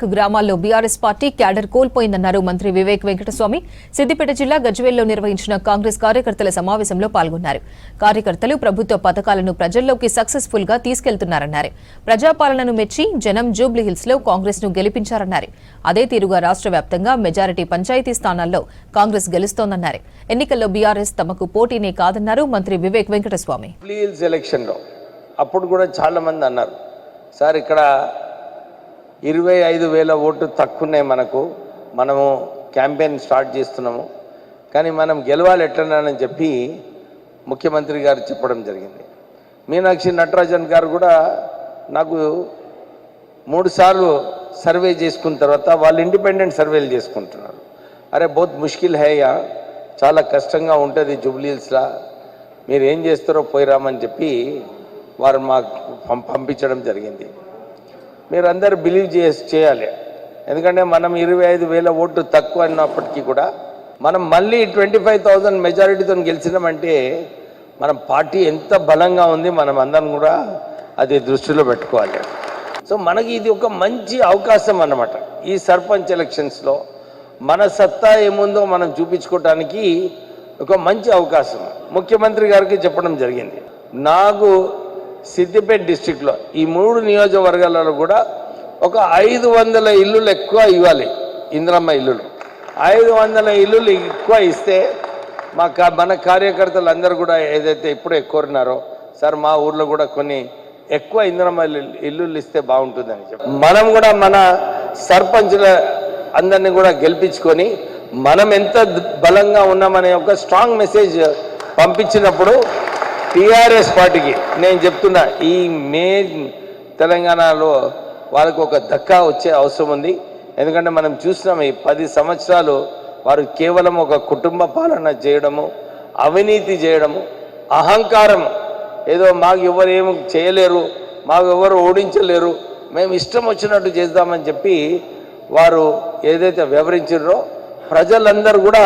గ్రామాల్లో BRS party cadre కోల్పోయిందన్నారు మంత్రి వివేక్ వెంకటస్వామి. సిద్దిపేట జిల్లా గజ్వేల్లో నిర్వహించిన కాంగ్రెస్ కార్యకర్తల సమావేశంలో పాల్గొన్నారు. కార్యకర్తలు ప్రభుత్వ పథకాలను ప్రజల్లోకి సక్సెస్ఫుల్ గా తీసుకెళ్తున్నారన్నారు. ప్రజాపాలనను మెచ్చి జనం జూబ్లీహిల్స్ లో కాంగ్రెస్ ను గెలిపించారన్నారు. అదే తీరుగా రాష్ట్ర వ్యాప్తంగా మెజారిటీ పంచాయతీ స్థానాల్లో కాంగ్రెస్ గెలుస్తోందన్నారు. ఎన్నికల్లో బీఆర్ఎస్ తమకు పోటీనే కాదన్నారు మంత్రి వివేక్ వెంకటస్వామి. అప్పుడు కూడా చాలా మంది అన్నారు, సార్ ఇక్కడ 25,000 ఓట్లు తక్కువనే మనము క్యాంపెయిన్ స్టార్ట్ చేస్తున్నాము, కానీ మనం గెలవాలి ఎట్లనని చెప్పి ముఖ్యమంత్రి గారు చెప్పడం జరిగింది. మీనాక్షి నటరాజన్ గారు కూడా నాకు 3 సార్లు సర్వే చేసుకున్న తర్వాత వాళ్ళు ఇండిపెండెంట్ సర్వేలు చేసుకుంటున్నారు. అరే బహుత్ ముష్కిల్ హేయా, చాలా కష్టంగా ఉంటుంది జూబ్లీహిల్స్లా, మీరు ఏం చేస్తారో పోయిరామని చెప్పి వారు మాకు పంపించడం జరిగింది. మీరు అందరు బిలీవ్ చేయాలి, ఎందుకంటే మనం 25,000 ఓట్లు తక్కువ అన్నప్పటికీ కూడా మనం మళ్ళీ 25,000 మెజారిటీతో గెలిచినామంటే మన పార్టీ ఎంత బలంగా ఉంది, మనం అందరం కూడా అది దృష్టిలో పెట్టుకోవాలి. సో మనకి ఇది ఒక మంచి అవకాశం అన్నమాట. ఈ సర్పంచ్ ఎలక్షన్స్లో మన సత్తా ఏముందో మనం చూపించుకోవటానికి ఒక మంచి అవకాశం. ముఖ్యమంత్రి గారికి చెప్పడం జరిగింది, నాకు సిద్దిపేట డిస్టిక్లో ఈ 3 నియోజకవర్గాలలో కూడా ఒక 500 ఇల్లులు ఎక్కువ ఇవ్వాలి, ఇందిరమ్మ ఇల్లులు 500 ఇల్లులు ఎక్కువ ఇస్తే మన కార్యకర్తలు అందరూ కూడా ఏదైతే ఇప్పుడు కోరినారో, సార్ మా ఊర్లో కూడా కొన్ని ఎక్కువ ఇందిరమ్మ ఇల్లులు ఇస్తే బాగుంటుందని చెప్పి మనం కూడా మన సర్పంచుల అందరినీ కూడా గెలిపించుకొని మనం ఎంత బలంగా ఉన్నామనే ఒక స్ట్రాంగ్ మెసేజ్ పంపించినప్పుడు టీఆర్ఎస్ పార్టీకి నేను చెప్తున్నా, ఈ తెలంగాణలో వాళ్ళకు ఒక దక్కా వచ్చే అవసరం ఉంది. ఎందుకంటే మనం చూసినాం ఈ 10 సంవత్సరాలు వారు కేవలం ఒక కుటుంబ పాలన చేయడము, అవినీతి చేయడము, అహంకారం, ఏదో మాకు ఎవరు ఏమి చేయలేరు, మాకు ఎవరు ఓడించలేరు, మేము ఇష్టం వచ్చినట్టు చేద్దామని చెప్పి వారు ఏదైతే వివరించారో ప్రజలందరూ కూడా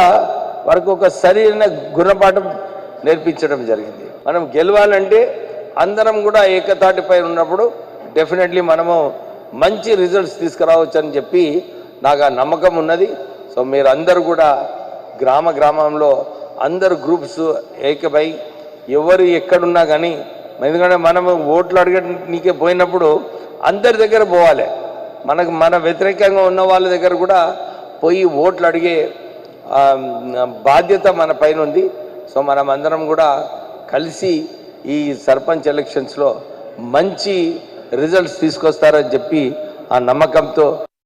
వారికి ఒక సరైన గుణపాఠం నేర్పించడం జరిగింది. మనం గెలవాలంటే అందరం కూడా ఏకతాటిపై ఉన్నప్పుడు డెఫినెట్లీ మనము మంచి రిజల్ట్స్ తీసుకురావచ్చు అని చెప్పి నాకు ఆ నమ్మకం ఉన్నది. సో మీరు అందరూ కూడా గ్రామంలో అందరు గ్రూప్స్ ఏకమై ఎవరు ఎక్కడున్నా కానీ, ఎందుకంటే మనము ఓట్లు అడగడానికే పోయినప్పుడు అందరి దగ్గర పోవాలి, మన వ్యతిరేకంగా ఉన్న వాళ్ళ దగ్గర కూడా పోయి ఓట్లు అడిగే బాధ్యత మన పైన ఉంది. సో మనం అందరం కూడా కలిసి ఈ సర్పంచ్ ఎలక్షన్స్లో మంచి రిజల్ట్స్ తీసుకొస్తారని చెప్పి ఆ నమ్మకంతో